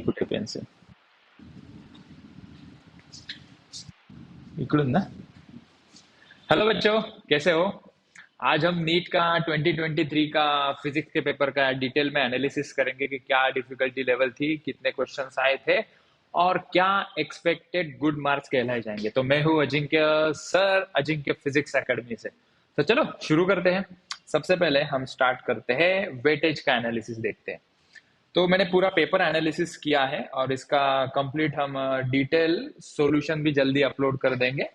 कुठे पेन्सिल इकडून ना। हेलो बच्चों, कैसे हो? आज हम नीट का 2023 का फिजिक्स के पेपर का डिटेल में एनालिसिस करेंगे कि क्या डिफिकल्टी लेवल थी, कितने क्वेश्चंस आए थे और क्या एक्सपेक्टेड गुड मार्क्स कहलाए जाएंगे। तो मैं हूँ Ajinkya, sir Ajinkya physics academy से। तो चलो शुरू करते हैं। सबसे पहले हम स्टार्ट करते हैं, वेटेज का एनालिसिस देखते हैं। तो मैंने पूरा पेपर एनालिसिस किया है और इसका कंप्लीट हम डिटेल सॉल्यूशन भी जल्दी अपलोड कर देंगे।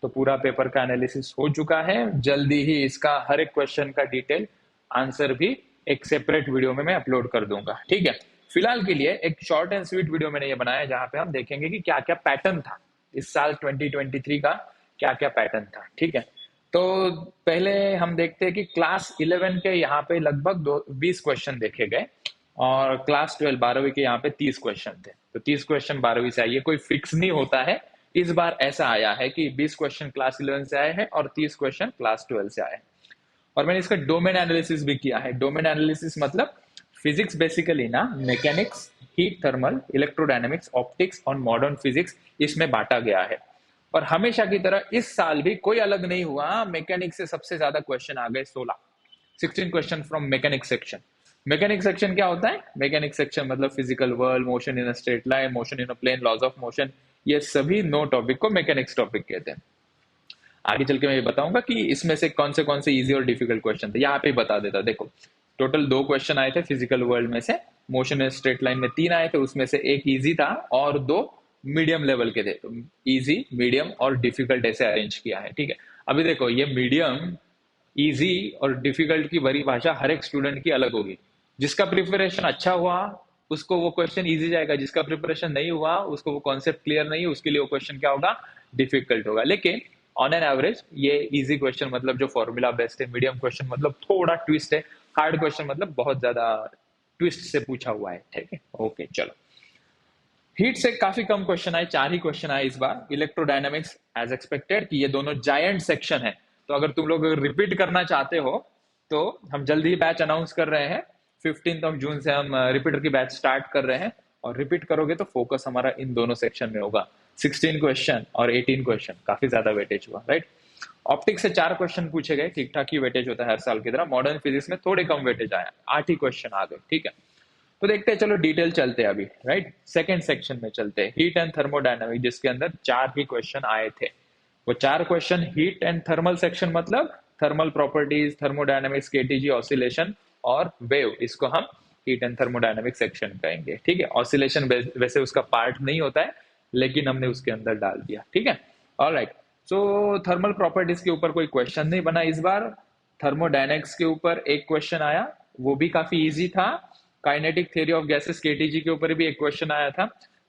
तो पूरा पेपर का एनालिसिस हो चुका है, जल्दी ही इसका हर एक क्वेश्चन का डिटेल आंसर भी एक सेपरेट वीडियो में मैं अपलोड कर दूंगा। ठीक है, फिलहाल के लिए एक शॉर्ट एंड स्वीट वीडियो मैंने ये बनाया जहां पे हम देखेंगे कि क्या क्या पैटर्न था इस साल 2023 का, क्या क्या पैटर्न था। ठीक है, तो पहले हम देखते हैं कि क्लास 11 के यहाँ पे लगभग 20 क्वेश्चन देखे गए और क्लास 12 12वीं के यहाँ पे 30 क्वेश्चन थे। तो 30 क्वेश्चन 12वीं से आइए, कोई फिक्स नहीं होता है। इस बार ऐसा आया है कि 20 क्वेश्चन क्लास 11 से आए हैं और 30 क्वेश्चन क्लास 12 से आए हैं। और मैंने इसका डोमेन एनालिसिस भी किया है। डोमेन एनालिसिस मतलब फिजिक्स बेसिकली ना mechanics, heat thermal, electrodynamics, optics और मॉडर्न फिजिक्स इसमें बांटा गया है। और हमेशा की तरह इस साल भी कोई अलग नहीं हुआ। मैकेनिक्स से सबसे ज्यादा क्वेश्चन आ गए, 16 question from mechanics section. Mechanics section क्या होता है? मैकेनिक्स सेक्शन मतलब physical world, motion in a straight line, motion in a plane, laws of motion, ये सभी 9 टॉपिक को मैकेनिक्स टॉपिक कहते हैं। आगे चल के मैं ये बताऊंगा कि इसमें से कौन से इजी और डिफिकल्ट क्वेश्चन थे। यहाँ पे बता देता, देखो टोटल 2 क्वेश्चन आए थे फिजिकल वर्ल्ड में से, मोशन इन स्ट्रेट लाइन में 3 आए थे, उसमें से एक इजी था और 2 मीडियम लेवल के थे। तो इजी, मीडियम और डिफिकल्ट ऐसे अरेंज किया है। ठीक है, अभी देखो ये मीडियम, इजी और डिफिकल्ट की परिभाषा हर एक स्टूडेंट की अलग होगी। जिसका प्रिपरेशन अच्छा हुआ उसको वो क्वेश्चन इजी जाएगा, जिसका प्रिपरेशन नहीं हुआ, उसको वो कॉन्सेप्ट क्लियर नहीं है, उसके लिए वो क्वेश्चन क्या होगा? डिफिकल्ट होगा। लेकिन ऑन एन एवरेज ये इजी क्वेश्चन मतलब जो फॉर्मूला बेस्ड है, मीडियम क्वेश्चन मतलब थोड़ा ट्विस्ट है, हार्ड क्वेश्चन मतलब बहुत ज्यादा ट्विस्ट से पूछा हुआ है। ठीक है, ओके चलो। हीट से काफी कम क्वेश्चन आए, 4 ही क्वेश्चन आए इस बार। इलेक्ट्रोडायनामिक्स एज एक्सपेक्टेड कि ये दोनों जायंट सेक्शन है, तो अगर तुम लोग रिपीट करना चाहते हो तो हम जल्दी ही बैच अनाउंस कर रहे हैं। 15 जून से हम रिपीटर की बैच स्टार्ट कर रहे हैं और रिपीट करोगे तो फोकस हमारा इन दोनों सेक्शन में होगा। 16 क्वेश्चन और 18 क्वेश्चन, काफी ज्यादा वेटेज हुआ, राइट। ऑप्टिक्स से 4 क्वेश्चन पूछे गए, ठीक ठाक ही वेटेज होता है हर साल की तरह। मॉडर्न फिजिक्स में थोड़े कम वेटेज आया, 8 ही क्वेश्चन आ गए। ठीक है, तो देखते हैं, चलो डिटेल चलते हैं अभी, राइट। सेकंड सेक्शन में चलते हैं, हीट एंड थर्मोडायनामिक, जिसके अंदर 4 ही क्वेश्चन आए थे। वो 4 question heat and thermal section मतलब thermal properties, thermodynamics, KTG, oscillation और वेव, इसको हम हीट एंड थर्मोडायनामिक सेक्शन कहेंगे। ठीक है, ऑसिलेशन वैसे उसका पार्ट नहीं होता है लेकिन हमने उसके अंदर डाल दिया। ठीक है, ऑलराइट। सो थर्मल प्रॉपर्टीज के ऊपर कोई क्वेश्चन नहीं बना इस बार। थर्मोडायनेमिक्स के ऊपर एक क्वेश्चन आया, वो भी काफी इजी था। Kinetic theory of gases KTG के ऊपर भी एक क्वेश्चन आया था।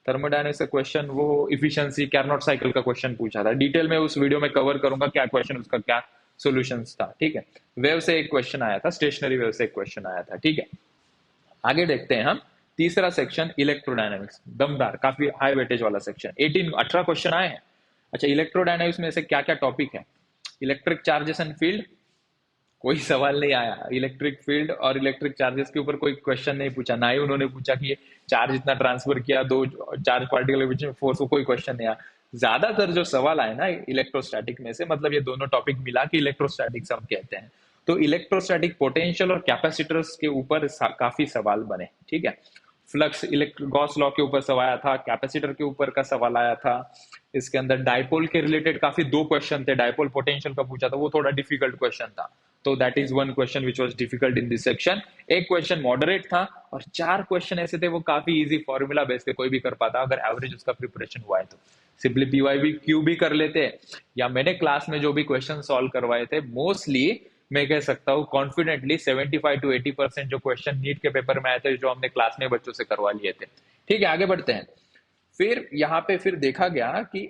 थर्मोडायनेमिक्स का क्वेश्चन वो इफिशिएंसी कार्नोट साइकिल का क्वेश्चन पूछा था। डिटेल में उस वीडियो में कवर करूंगा क्या क्वेश्चन, उसका क्या सॉल्यूशंस था। ठीक है, वेव से एक क्वेश्चन आया था, स्टेशनरी वेव से एक क्वेश्चन आया था। ठीक है, आगे देखते हैं हम। तीसरा सेक्शन इलेक्ट्रोडायनेमिक्स, दमदार, काफी हाई वेटेज वाला सेक्शन। 18 क्वेश्चन आए हैं। अच्छा, इलेक्ट्रोडायनेमिक्स में से क्या क्या टॉपिक है? इलेक्ट्रिक चार्जेस एंड फील्ड, कोई सवाल नहीं आया। इलेक्ट्रिक फील्ड और इलेक्ट्रिक चार्जेस के ऊपर कोई क्वेश्चन नहीं पूछा, ना ही उन्होंने पूछा कि ये चार्ज इतना ट्रांसफर किया, दो चार्ज पार्टिकल के बीच में फोर्स, को कोई क्वेश्चन नहीं आया। ज्यादातर जो सवाल आए ना इलेक्ट्रोस्टैटिक में से, मतलब ये दोनों टॉपिक मिला के इलेक्ट्रोस्टैटिक्स हम कहते हैं। तो इलेक्ट्रोस्टैटिक पोटेंशियल और कैपेसिटर्स के ऊपर काफी सवाल बने। ठीक है, फ्लक्स गॉस लॉ के ऊपर सवाल आया था, कैपेसिटर के ऊपर का सवाल आया था। इसके अंदर डायपोल के रिलेटेड काफी 2 क्वेश्चन थे। डायपोल पोटेंशियल का पूछा था, वो थोड़ा डिफिकल्ट क्वेश्चन था, तो that is one question which was difficult in this section. एक क्वेश्चन मॉडरेट था और 4 क्वेश्चन ऐसे थे वो काफी इजी, फॉर्मूला बेस्ड थे, कोई भी कर पाता अगर एवरेज उसका प्रिपरेशन हुआ है तो। सिंपली पीवाई भी क्यू भी कर लेते, या मैंने क्लास में जो भी क्वेश्चन सॉल्व करवाए थे मोस्टली मैं कह सकता हूँ कॉन्फिडेंटली 75 to 80% जो क्वेश्चन नीट के पेपर में आए थे जो हमने क्लास में बच्चों से करवा लिए थे। ठीक है, आगे बढ़ते हैं। फिर यहाँ पे फिर देखा गया कि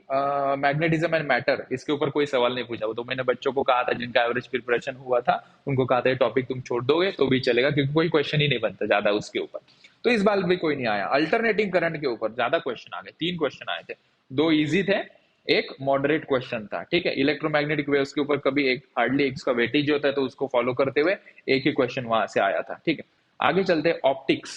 मैग्नेटिज्म एंड मैटर, इसके ऊपर कोई सवाल नहीं पूछा। वो तो मैंने बच्चों को कहा था जिनका एवरेज प्रिपरेशन हुआ था, उनको कहा था टॉपिक तुम छोड़ दोगे तो भी चलेगा क्योंकि कोई क्वेश्चन ही नहीं बनता ज्यादा उसके ऊपर। तो इस बार भी कोई नहीं आया। अल्टरनेटिंग करंट के ऊपर ज्यादा क्वेश्चन आ गए, 3 क्वेश्चन आए थे, 2 इजी थे, एक मॉडरेट क्वेश्चन था। ठीक है, इलेक्ट्रोमैग्नेटिक वेव्स के ऊपर कभी एक हार्डली एक उसका वेटेज होता है तो उसको फॉलो करते हुए एक ही क्वेश्चन वहां से आया था। ठीक है, आगे चलते ऑप्टिक्स।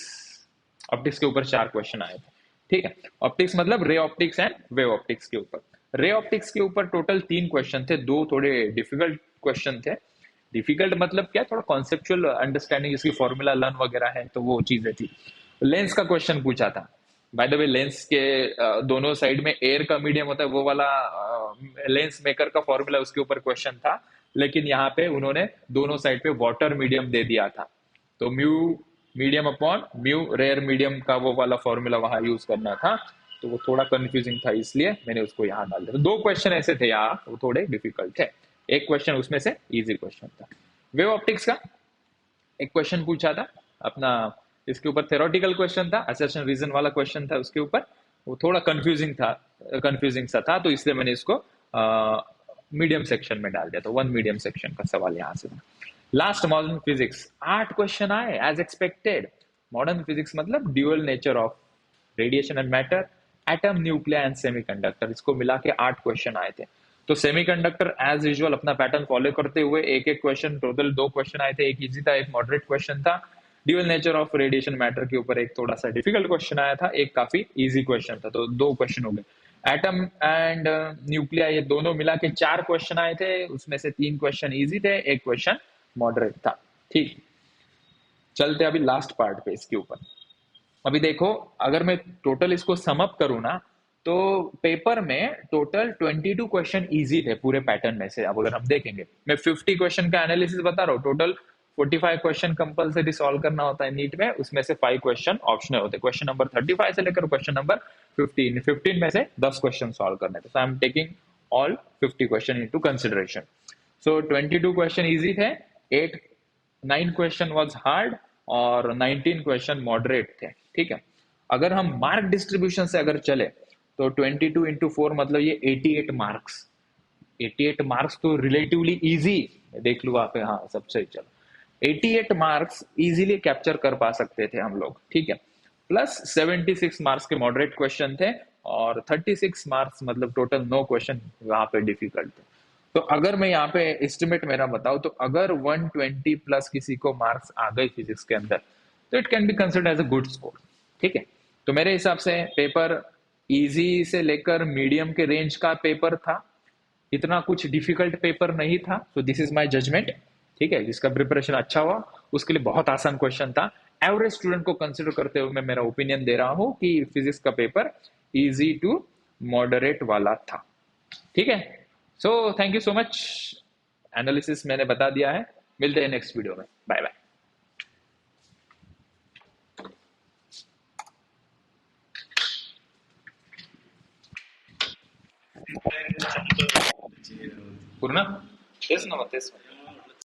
ऑप्टिक्स के ऊपर 4 क्वेश्चन आए थे। ठीक है, ऑप्टिक्स मतलब ray optics and wave optics के ऊपर। रे ऑप्टिक्स के ऊपर टोटल 3 क्वेश्चन थे, दो थोड़े डिफिकल्ट क्वेश्चन थे। डिफिकल्ट मतलब क्या, थोड़ा कॉन्सेप्चुअल अंडरस्टैंडिंग, इसकी फॉर्मूला लर्न वगैरह है, तो वो चीजें थी। लेंस का क्वेश्चन पूछा था। बाय द वे, लेंस के दोनों साइड में एयर का मीडियम होता है, वो वाला लेंस मेकर का फॉर्मूला उसके ऊपर क्वेश्चन था। लेकिन यहाँ पे उन्होंने दोनों साइड पे वाटर मीडियम दे दिया था, तो mu medium upon mu rare medium का वो वाला फॉर्मूला वहां यूज करना था। तो वो थोड़ा कंफ्यूजिंग था, इसलिए मैंने उसको यहाँ डाल दिया। 2 क्वेश्चन ऐसे थे यहाँ, वो थोड़े डिफिकल्ट थे। एक क्वेश्चन उसमें से इजी क्वेश्चन था। वेव ऑप्टिक्स का एक क्वेश्चन पूछा था अपना, इसके ऊपर थेरोटिकल क्वेश्चन था, असर्शन रीजन वाला क्वेश्चन था उसके ऊपर। वो थोड़ा कंफ्यूजिंग था, कंफ्यूजिंग सा था, तो इसलिए मैंने इसको मीडियम सेक्शन में डाल दिया। तो 1 मीडियम सेक्शन का सवाल यहाँ से था। लास्ट मॉडर्न फिजिक्स, 8 क्वेश्चन आए एज एक्सपेक्टेड। मॉडर्न फिजिक्स मतलब dual nature of radiation and matter, atom, nuclear and semiconductor, इसको मिला के 8 क्वेश्चन आए थे। तो सेमीकंडक्टर एज यूजुअल अपना पैटर्न फॉलो करते हुए एक एक क्वेश्चन, टोटल 2 क्वेश्चन आए थे। एक इजी था, एक मॉडरेट क्वेश्चन था। Dual nature of radiation matter के ऊपर एक थोड़ा सा डिफिकल्ट क्वेश्चन आया था, एक काफी इजी क्वेश्चन था। तो 2 क्वेश्चन हो गए। एटम एंड न्यूक्लियर, ये दोनों मिला के 4 क्वेश्चन आए थे, उसमें से 3 क्वेश्चन इजी थे, एक क्वेश्चन मॉडरेट था। ठीक, चलते अभी लास्ट पार्ट पे इसके ऊपर। अभी देखो, अगर मैं टोटल इसको सम अप करूं ना, तो पेपर में टोटल 22 क्वेश्चन इजी थे पूरे पैटर्न में से। अब अगर हम देखेंगे, मैं 50 क्वेश्चन का एनालिसिस बता रहा हूँ। टोटल 45 क्वेश्चन कंपलसरी सॉल्व करना होता है नीट में, उसमें से 5 क्वेश्चन ऑप्शनल होते हैं। क्वेश्चन नंबर 35 से लेकर क्वेश्चन नंबर 15 में से 10 क्वेश्चन सॉल्व करने थे। So I am taking all 50 question into consideration. So 22 question easy थे, 9 क्वेश्चन वॉज हार्ड, और 19 क्वेश्चन मॉडरेट थे। ठीक है, अगर हम मार्क डिस्ट्रीब्यूशन से अगर चले, तो 22 × 4 मतलब ये 88 मार्क्स। 88 मार्क्स तो रिलेटिवली इजी, देख लो आप, हाँ सब सही। चलो, 88 मार्क्स इजीली कैप्चर कर पा सकते थे हम लोग। ठीक है, प्लस 76 मार्क्स के मॉडरेट क्वेश्चन थे, और 36 मार्क्स मतलब टोटल 9 क्वेश्चन वहां पे डिफिकल्ट थे। तो अगर मैं यहाँ पे एस्टिमेट मेरा बताऊं, तो अगर 120 प्लस किसी को मार्क्स आ गए फिजिक्स के अंदर, तो it can be considered as a good score. ठीक है, तो मेरे हिसाब से पेपर इजी से लेकर मीडियम के रेंज का पेपर था, इतना कुछ डिफिकल्ट पेपर नहीं था। तो दिस इज माय जजमेंट। ठीक है, जिसका प्रिपरेशन अच्छा हुआ उसके लिए बहुत आसान क्वेश्चन था। एवरेज स्टूडेंट को कंसिडर करते हुए मैं मेरा ओपिनियन दे रहा हूं कि फिजिक्स का पेपर इजी टू मॉडरेट वाला था। ठीक है, so thank you so much. Analysis मैंने बता दिया है, मिलते हैं नेक्स्ट वीडियो में। Bye bye. पूर्ण तेच ना, मग तेच